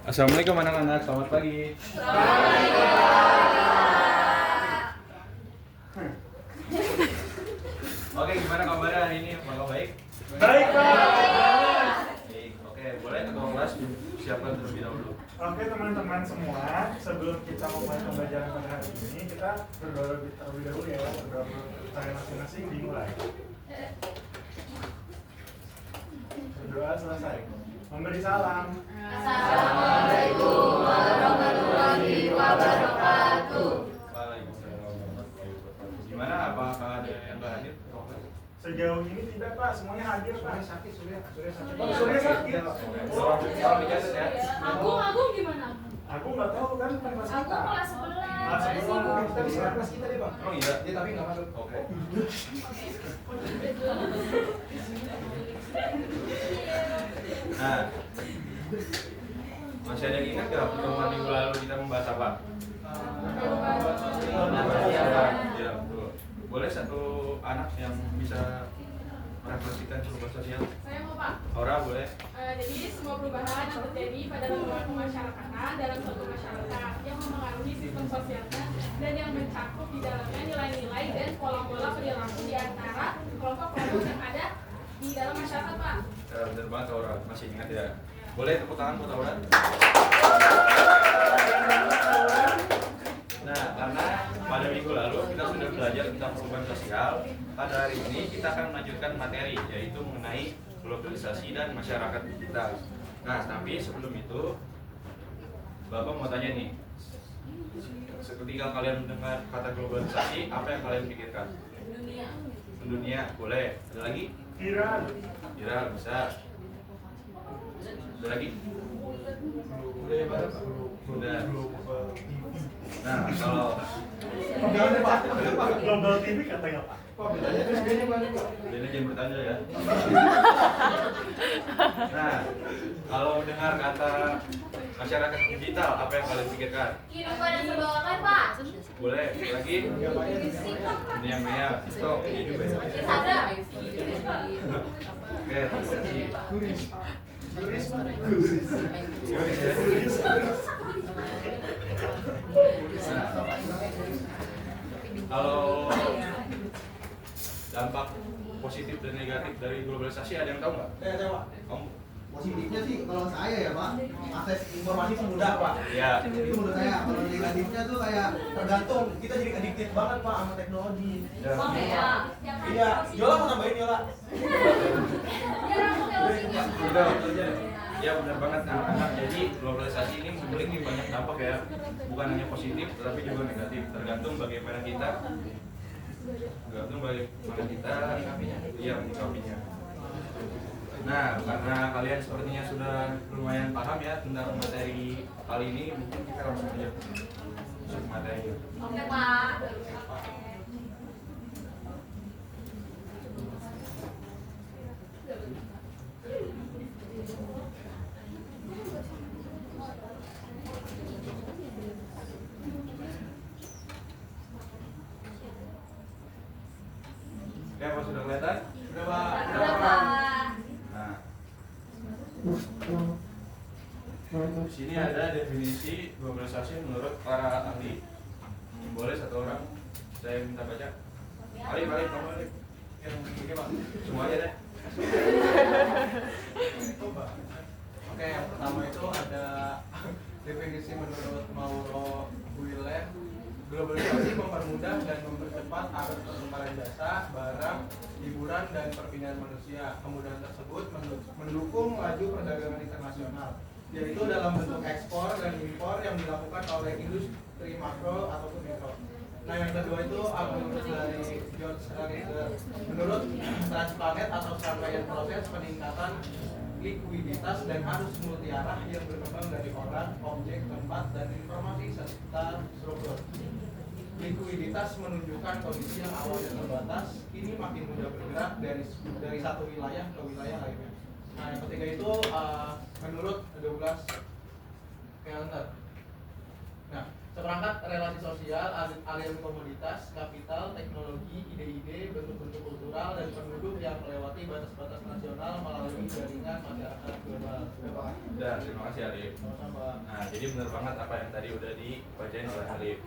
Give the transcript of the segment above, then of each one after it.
Assalamualaikum anak-anak, selamat pagi. Oke, gimana kabarnya hari ini? Apakah baik? Baik, Pak. Baik. Oke, boleh ketua kelas siapkan terlebih dahulu. Oke, teman-teman semua, sebelum kita memulai pembelajaran pada hari ini, kita berdoa terlebih dahulu ya, berdoa kalian masing-masing dimulai. Berdoa selesai. Memberi salam. Assalamualaikum warahmatullahi wabarakatuh. Waalaikumsalam warahmatullahi wabarakatuh. Gimana? Apakah ada yang nggak hadir? Sejauh ini tidak, Pak, semuanya hadir, Pak. Surya sakit. Oh, Surya sakit. Salam dicatat ya. Agung gimana? Aku nggak tahu kan kelas Agung kita. kelas 11. Kelas 11. Kita bisa kelas kita deh, Bang. Oh iya? Ya, tapi nggak masuk. Oke. Nah, masih ada yang ingat nggak pertemuan minggu lalu kita membahas apa? Ya, betul. Boleh satu anak yang bisa merefleksikan perubahan sosial? Saya mau Pak. Aura boleh? Jadi semua perubahan yang terjadi pada lingkungan kemasyarakatan dalam suatu masyarakat yang mempengaruhi sistem sosialnya dan yang mencakup di dalamnya nilai-nilai dan pola-pola perilaku di antara kelompok-kelompok yang ada di dalam masyarakat, Pak. Benar banget Aura, masih ingat ya? Boleh tepuk tangan buat Aura? Nah, karena pada minggu lalu kita sudah belajar tentang perubahan sosial, pada hari ini kita akan melanjutkan materi, yaitu mengenai globalisasi dan masyarakat digital. Nah, tapi sebelum itu, Bapak mau tanya nih, ketika kalian mendengar kata globalisasi, apa yang kalian pikirkan? Dunia, boleh. Ada lagi? Kira. Kira, bisa. Ada lagi? Udah ya, Bang. Udah. Nah, kalau Global TV katanya, Pak. Pak, bedanya terus bedanya mana, Pak? Jadi jangan bertanya ya. Nah, kalau dengar kata masyarakat digital, apa yang kalian pikirkan? Kehidupan yang serba online, Pak. Boleh lagi? Dunia maya, TikTok, ini juga ya. Ada. Oke, terima kasih. Guris ya. Nah, kalau dampak positif dan negatif dari globalisasi ada yang tahu nggak? Saya, Pak. Kamu? Positifnya sih kalau saya ya, Pak, akses informasi mudah, Pak. Ya. Itu menurut saya. Kalau negatifnya tuh kayak tergantung, kita jadi addicted banget, Pak, sama teknologi. Ya. Oh ya. Iya, Yola mau nambahin Yola. Udah, ya benar banget anak-anak. Jadi globalisasi ini memiliki banyak dampak ya, bukan hanya positif tetapi juga negatif. Tergantung bagaimana kita menyikapinya. Nah, karena kalian sepertinya sudah lumayan paham ya tentang materi kali ini, mungkin kita langsung aja masuk materi. Oke, Pak. Oke, apa sudah kelihatan? Udah, Pak. Udah, Pak. Nah, di sini ada definisi globalisasi menurut para ahli. Boleh satu orang saya minta baca. Balik, kamu balik. Yang ini, Pak. Semua aja deh. Oke, yang pertama itu ada definisi menurut Mauro Guille. Globalisasi mempermudah dan mempercepat arus pertukaran jasa, barang, hiburan, dan perpindahan manusia. Kemudahan tersebut mendukung laju perdagangan internasional, yaitu dalam bentuk ekspor dan impor yang dilakukan oleh industri makro ataupun mikro. Nah, yang kedua itu argumen dari George Ritter. Menurut Transplanet atau serangkaian proses peningkatan likuiditas dan arus multiarah yang berkembang dari orang, objek, tempat, dan informasi serta struktur. Likuiditas menunjukkan kondisi yang awalnya terbatas, kini makin mudah bergerak dari satu wilayah ke wilayah lainnya. Nah, yang ketiga itu menurut Douglas Kellner. Nah, Seperangkat relasi sosial, aliran komoditas, kapital, teknologi, ide-ide, bentuk-bentuk kultural, dan penduduk yang melewati batas-batas nasional melalui jaringan masyarakat global. Dan terima kasih Alif. Sama-sama. Nah, jadi benar banget apa yang tadi udah dibacain oleh Alif.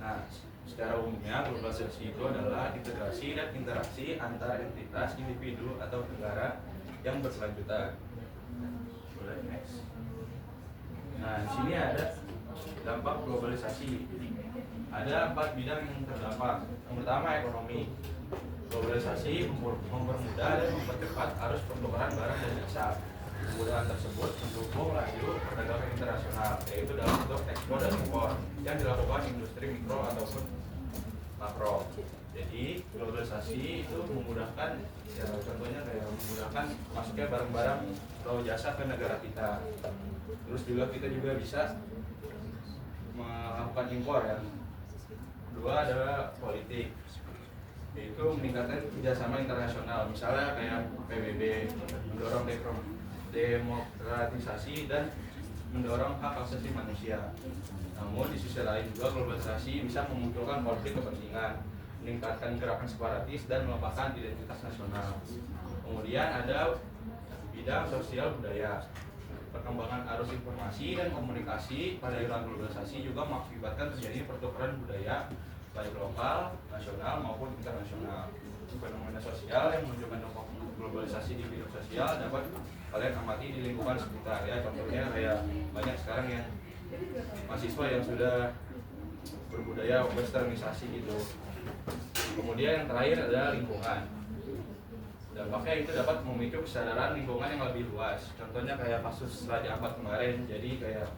Nah, secara umumnya globalisasi itu adalah integrasi dan interaksi antar entitas, individu atau negara yang berkelanjutan. Boleh next. Nah, di sini ada dampak globalisasi. Ada 4 bidang yang terdampak. Yang pertama ekonomi. Globalisasi mempermudah dan mempercepat arus pertukaran barang dan jasa. Kemudahan tersebut mendukung laju perdagangan internasional, yaitu dalam bentuk ekspor dan impor yang dilakukan industri mikro ataupun makro. Jadi globalisasi itu memudahkan, ya contohnya kayak memudahkan masuknya barang-barang atau jasa ke negara kita. Terus juga kita juga bisa melakukan impor ya. Kedua adalah politik, yaitu meningkatkan kerjasama internasional, misalnya kayak PBB, mendorong demokratisasi dan mendorong hak asasi manusia. Namun di sisi lain juga globalisasi bisa memunculkan konflik kepentingan, meningkatkan gerakan separatis dan melepaskan identitas nasional. Kemudian ada bidang sosial budaya. Perkembangan arus informasi dan komunikasi pada era globalisasi juga mengakibatkan terjadi pertukaran budaya baik lokal, nasional maupun internasional. Fenomena sosial yang menunjukkan dampak globalisasi di bidang sosial dapat kalian amati di lingkungan sekitar ya. Contohnya kayak banyak sekarang yang mahasiswa yang sudah berbudaya westernisasi gitu. Kemudian yang terakhir adalah lingkungan. Dampaknya itu dapat memicu kesadaran lingkungan yang lebih luas. Contohnya kayak kasus Raja Ampat kemarin. Jadi kayak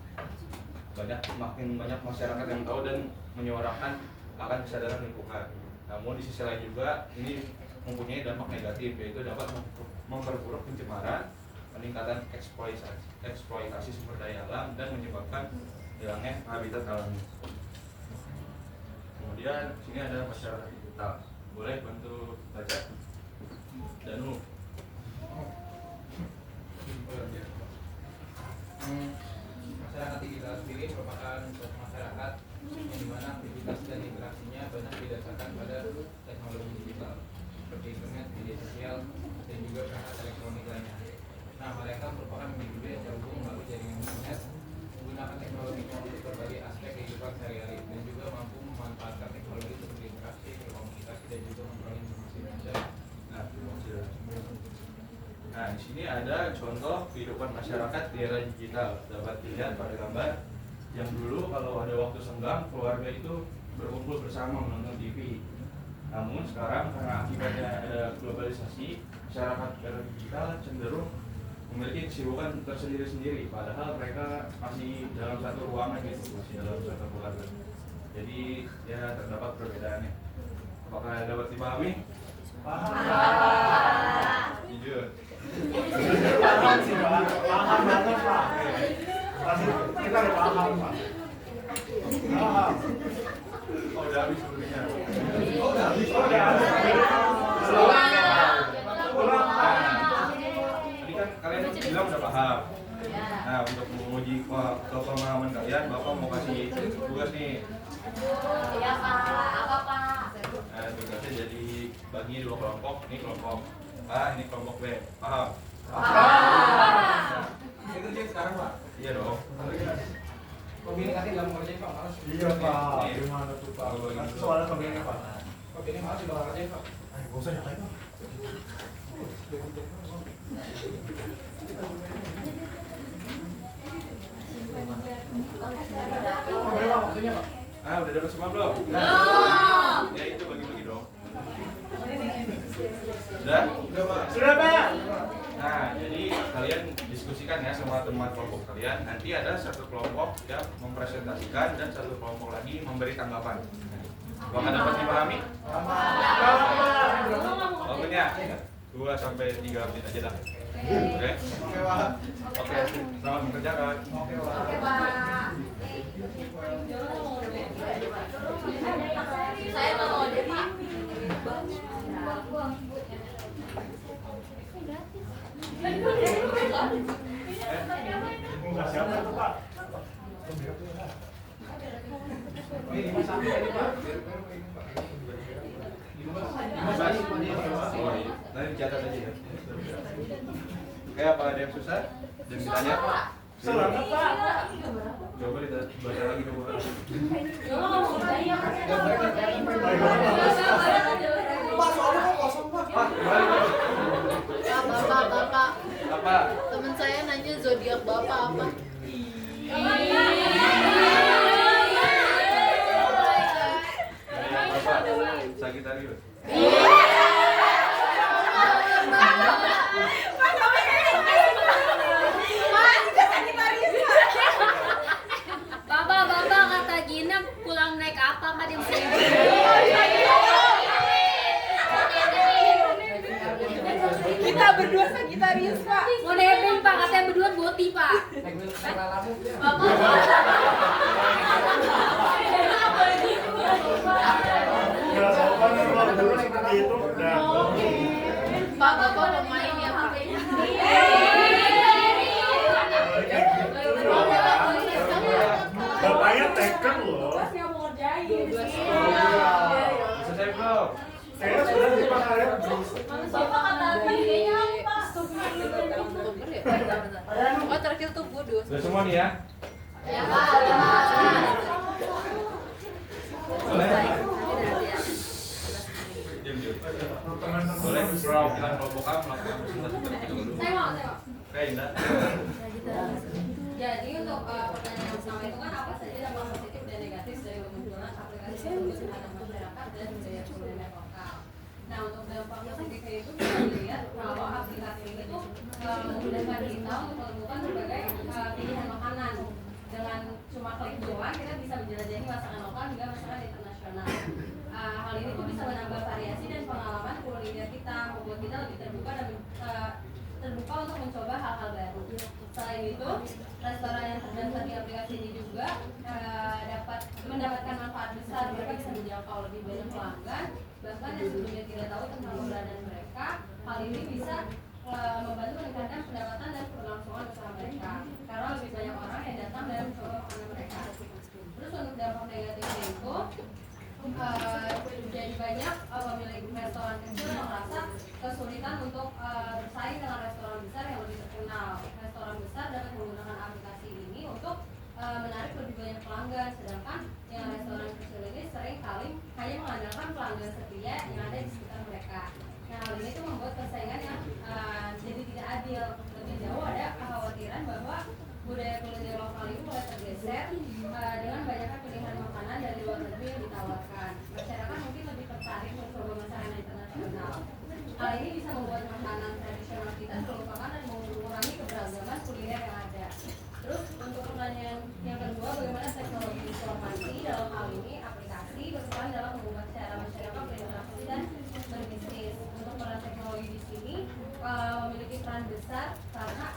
makin banyak masyarakat yang tahu dan menyuarakan akan kesadaran lingkungan. Namun di sisi lain juga ini mempunyai dampak negatif, yaitu dapat memperburuk pencemaran, peningkatan eksploitasi sumber daya alam dan menyebabkan hilangnya habitat alami. Kemudian sini ada masyarakat digital. Boleh bantu baca? Danu. Masyarakat digital sendiri merupakan suatu masyarakat yang dimana aktivitas dan interaksinya banyak didasarkan pada teknologi digital seperti internet, media sosial, dan juga perangkat elektronik lainnya. Nah, mereka merupakan individu yang terhubung melalui jaringan internet, menggunakan teknologi untuk berbagai aspek kehidupan sehari-hari, dan juga mampu memanfaatkan teknologi untuk berinteraksi, berkomunikasi, dan juga memperoleh informasi. Nah, di sini ada contoh kehidupan masyarakat di era digital. Dapat dilihat pada gambar yang dulu kalau ada waktu senggang keluarga itu berkumpul bersama menonton TV. Namun sekarang karena akibatnya ada globalisasi, masyarakat era digital cenderung memiliki kesibukan tersendiri-sendiri. Padahal mereka masih dalam satu ruangan gitu, masih dalam satu keluarga. Jadi ya terdapat perbedaannya. Apakah dapat dipahami? Paham. Jujur. Paham sih Pak, paham banget Pak. Pasti kita udah paham Pak. Paham. Oh, udah habis sebenarnya. Oh udah habis. Ulang ya Pak. Ulang Pak. Tadi kan kalian bilang udah paham. Nah, untuk menguji kepemahaman kalian, Bapak mau kasih tugas nih. Iya Pak, apa Pak? Nah, tugasnya jadi bagi 2 kelompok. Ini kelompok A, ini kelompok B. Paham? Paham. Itu sih sekarang Pak. Iya dong. Komunikasi dalam mengerjain Pak, harus. Iya Pak, gimana tuh Pak? Nanti soalnya kemana Pak? Oke, ini harus juga ngerjain Pak. Gak usah nyalain Pak. Berapa waktunya Pak? Ah, udah dapat semua belum? Belum. Ya itu bagi-bagi dong. Sudah? Sudah Pak. Nah, jadi kalian diskusikan ya sama teman kelompok kalian. Nanti ada satu kelompok yang mempresentasikan dan satu kelompok lagi memberi tanggapan. Apakah dapat dipahami? Waktunya 2 sampai 3 menit aja dah. Oke? Oke Pak. Oke, selamat mengerjakan. Oke Pak. Oke Pak. Saya mau deh Pak. Enggak siapa tuh Pak? susah? Dan ditanya Selamat Pak. coba dibaca lagi coba. Pak, soalnya kok kosong, Pak. Pak, gimana? Bapak, Apa? teman saya nanya zodiak Bapak apa? Bapak, Sagitarius. Bapak kata Gina pulang naik apa Kak dia Kita berdua Sagitarius, Pak. mau nebeng Pak, katanya berdua boti Pak. Nggak sopan kalau dulu seperti itu. Udah. Bapak pemain ya Pak. Bapaknya taker loh. Nggak mau ngerjain. Bisa saya belum? Kayaknya sudah dipakai. Bapak kata kayaknya apa? Oh terakhir tuh Budus. Sudah semua nih ya? Ya Pak. Boleh? Diam. Boleh perwakilan kelompok A melakukan presentasi terlebih dahulu. Saya mau. Oke, Indah. Jadi untuk pertanyaan yang pertama itu kan apa saja dampak positif dan negatif dari kemunculan aplikasi solusi terhadap masyarakat dan budaya kuliner lokal. Nah untuk dampak positifnya itu bisa dilihat kalau aplikasi ini tuh memudahkan kita untuk menemukan berbagai pilihan makanan. Dengan cuma klik doang kita bisa menjelajahi masakan lokal hingga masakan internasional. Hal ini tuh bisa menambah variasi dan pengalaman kuliner kita, membuat kita lebih terbuka dan terbuka untuk mencoba hal-hal baru. Selain itu, restoran yang terdaftar di aplikasi ini juga dapat mendapatkan manfaat besar. Mereka bisa menjangkau lebih banyak pelanggan, bahkan yang sebelumnya tidak tahu tentang keberadaan mereka. Hal ini bisa membantu meningkatkan pendapatan dan keberlangsungan usaha mereka, karena lebih banyak orang yang datang dan mencoba makanan mereka. Terus untuk dampak negatifnya itu, jadi banyak pemilik restoran kecil yang merasa kesulitan untuk bersaing dengan restoran besar yang lebih terkenal. Restoran besar dapat menggunakan aplikasi ini untuk menarik lebih banyak pelanggan, sedangkan yang restoran kecil ini sering kali hanya mengandalkan pelanggan setia yang ada di sekitar mereka. Nah hal ini tuh membuat persaingan yang jadi tidak adil. Lebih jauh ada kekhawatiran bahwa budaya kuliner lokal ini mulai tergeser dengan banyaknya pilihan makanan dari luar negeri yang ditawarkan. Masyarakat mungkin lebih tertarik mencoba masakan internasional. Hal ini bisa membuat makanan tradisional kita terlupakan dan mengurangi keberagaman kuliner yang ada. Terus untuk pertanyaan yang kedua, bagaimana teknologi informasi dalam hal ini aplikasi berperan dalam mengubah cara masyarakat berinteraksi dan berbisnis. Untuk peran teknologi di sini memiliki peran besar karena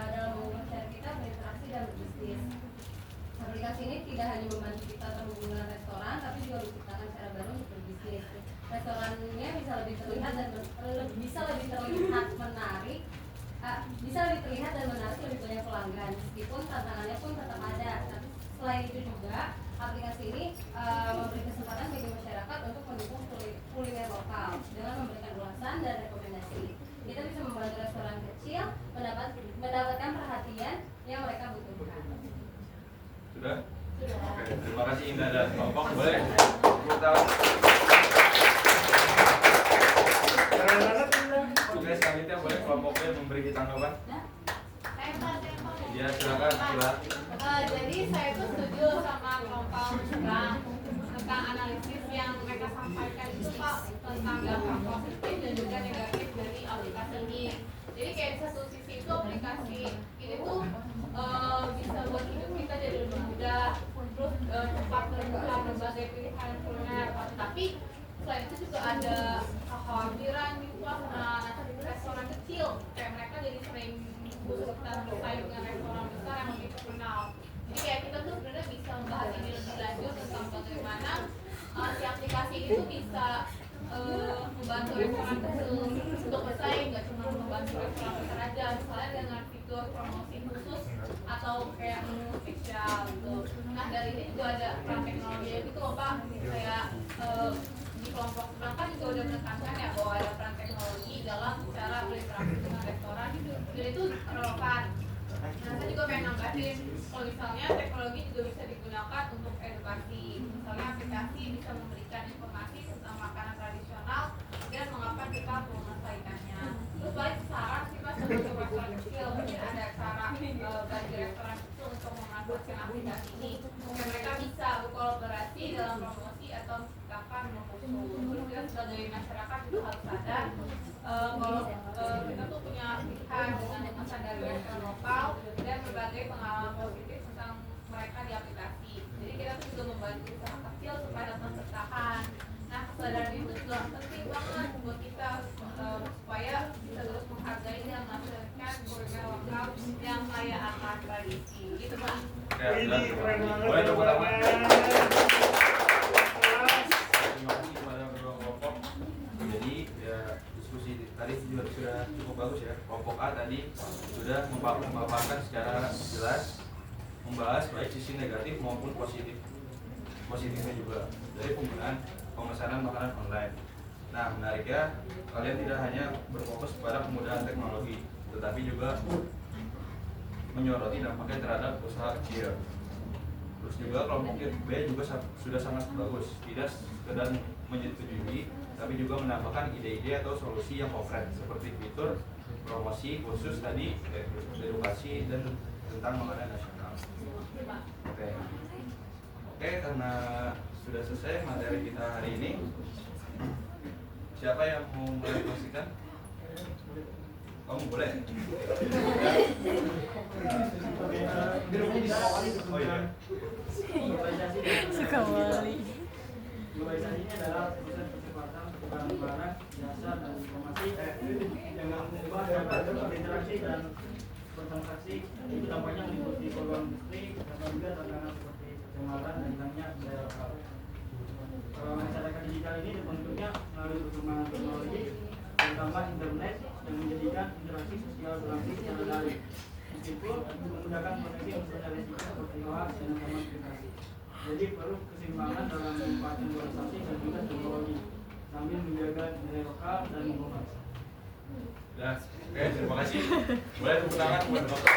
dalam mengubah cara kita berinteraksi dan berbisnis. Aplikasi ini tidak hanya membantu kita terhubung dengan restoran, tapi juga menciptakan cara baru untuk berbisnis. Restorannya bisa lebih terlihat dan menarik, bisa lebih terlihat dan menarik lebih banyak pelanggan. Meskipun tantangannya pun tetap ada. Tapi selain itu juga aplikasi ini memberi kesempatan bagi masyarakat untuk mendukung kuliner lokal dengan memberikan ulasan dan rekomendasi. Kita bisa membantu restoran kecil mendapatkan perhatian yang mereka butuhkan. Sudah? Oke, terima kasih Indah dan Kelompok. Boleh kita Keren banget Indah. Oke, selanjutnya boleh kelompoknya memberi tanggapan? Ya, silakan. Jadi saya itu setuju sama kelompok tentang analisis yang mereka sampaikan itu Pak, tentang dampak positif dan juga negatif dari aplikasi ini. Jadi kayak di satu sisi itu aplikasi ini tuh bisa buat hidup kita jadi lebih mudah, terus cepat menemukan berbagai pilihan kuliner. Tapi selain itu juga ada kekhawatiran gitu lah, restoran kecil kayak mereka jadi sering kesulitan bersaing dengan restoran besar yang lebih terkenal. Jadi kayak kita tuh sebenarnya bisa membahas ini lebih lanjut tentang bagaimana si aplikasi itu bisa membantu restoran kecil untuk bersaing, nggak cuma membantu restoran besar aja, misalnya dengan fitur promosi khusus atau kayak menu spesial gitu. Nah dari ini juga ada peran teknologi gitu loh Pak, kayak di kelompok sebelah kan juga udah menekankan ya bahwa ada peran teknologi teknologi dalam cara berinteraksi dengan restoran dan itu relevan. Nah, saya juga pengen nambahin kalau misalnya teknologi juga bisa digunakan untuk edukasi. Misalnya aplikasi bisa memberikan informasi tentang makanan tradisional dan mengapa kita perlu melestarikannya. Terus balik saran sih Mas untuk restoran kecil, mungkin ada cara bagi restoran kecil untuk memanfaatkan aplikasi ini. Mungkin mereka bisa berkolaborasi dalam promosi atau menciptakan menu khusus. Terus kita sebagai masyarakat itu harus sadar kalau kita tuh punya pilihan dengan mensadari restoran lokal dan berbagai pengalaman positif tentang mereka di aplikasi. Jadi kita tuh juga membantu usaha kecil supaya dapat bertahan. Nah, kesadaran itu juga penting banget buat kita supaya bisa terus menghargai dan menghasilkan kuliner lokal yang kaya akan tradisi. Gitu Pak. Ini keren banget. Boleh tepuk tangan. jawabannya. Terima kasih kepada kedua kelompok. Jadi ya diskusi tadi juga sudah cukup bagus ya. Kelompok A tadi sudah memaparkan secara jelas, membahas baik sisi negatif maupun positifnya juga dari penggunaan pemesanan makanan online. Nah, menariknya kalian tidak hanya berfokus pada kemudahan teknologi, tetapi juga menyoroti dampaknya terhadap usaha kecil. Terus juga kelompok B juga sudah sangat bagus, tidak sekedar menyetujui, tapi juga menambahkan ide-ide atau solusi yang konkret seperti fitur promosi khusus tadi, edukasi dan tentang makanan nasional. Oke, karena sudah selesai materi kita hari ini. Siapa yang mau merefleksikan? Kamu boleh. Oh iya. Sekali. Globalisasi ini adalah proses percepatan pertukaran barang, jasa, dan informasi yang mengubah cara berinteraksi dan bertransaksi. Itu dampaknya meliputi peluang industri, dan juga tantangan seperti pencemaran dan hilangnya budaya lokal. Masyarakat digital ini dibentuknya melalui perkembangan teknologi, terutama internet, yang menjadikan interaksi sosial berlangsung secara daring. Meskipun memudahkan koneksi unsur risiko seperti hoax dan ancaman privasi. Jadi perlu keseimbangan dalam memanfaatkan globalisasi dan juga teknologi sambil menjaga nilai lokal dan global. Ya, oke, terima kasih. Boleh tepuk tangan buat Bapak.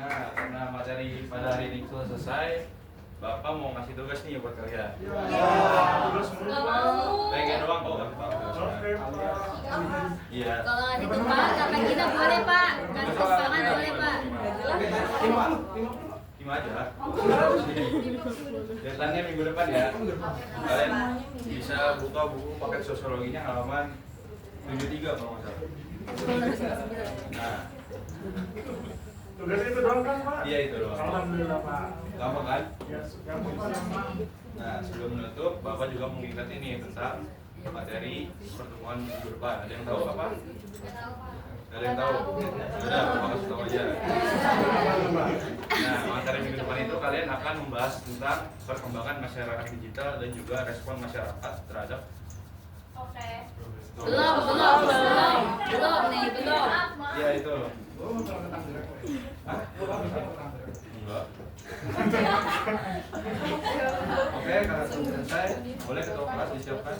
Nah, karena materi pada hari ini sudah selesai, Bapak mau ngasih tugas nih buat kalian. Terus Nggak mau. Pengen doang kok, Bapak. Oke, Pak. Iya. Kalau gitu Pak, kata kita boleh Pak. Kasih tangan boleh Pak. Lima aja. Deadline-nya minggu depan ya. Kalian bisa buka buku paket sosiologinya halaman 73 kalau nggak salah. Nah, Tugas itu doang kan, Pak? iya itu doang. Alhamdulillah, Pak. Gampang kan? Ya, gampang Pak. Nah, sebelum menutup, Bapak juga mengingat ini tentang materi pertemuan minggu depan. Ada yang tahu apa? Ada yang tahu? Sudah, Bapak kasih tahu aja. Nah, materi minggu depan itu kalian akan membahas tentang perkembangan masyarakat digital dan juga respon masyarakat terhadap. Oke. Tuh. Belum nih, belum. Iya itu. Hah? Enggak. Oke, karena sudah selesai, boleh ketua kelas disiapkan.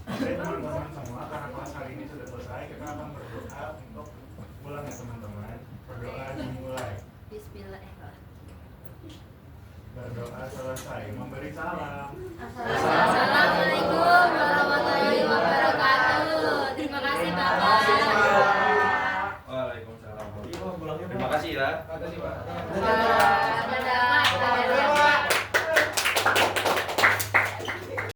Oke, teman-teman semua, karena kelas hari ini sudah selesai, kita akan berdoa untuk pulang ya teman-teman. Berdoa dimulai. Bismillahirrahmanirrahim. Berdoa selesai, memberi salam. Assalamualaikum warahmatullahi wabarakatuh. Terima kasih Bapak. Waalaikumsalam. Terima kasih ya. Terima kasih Pak. Bye.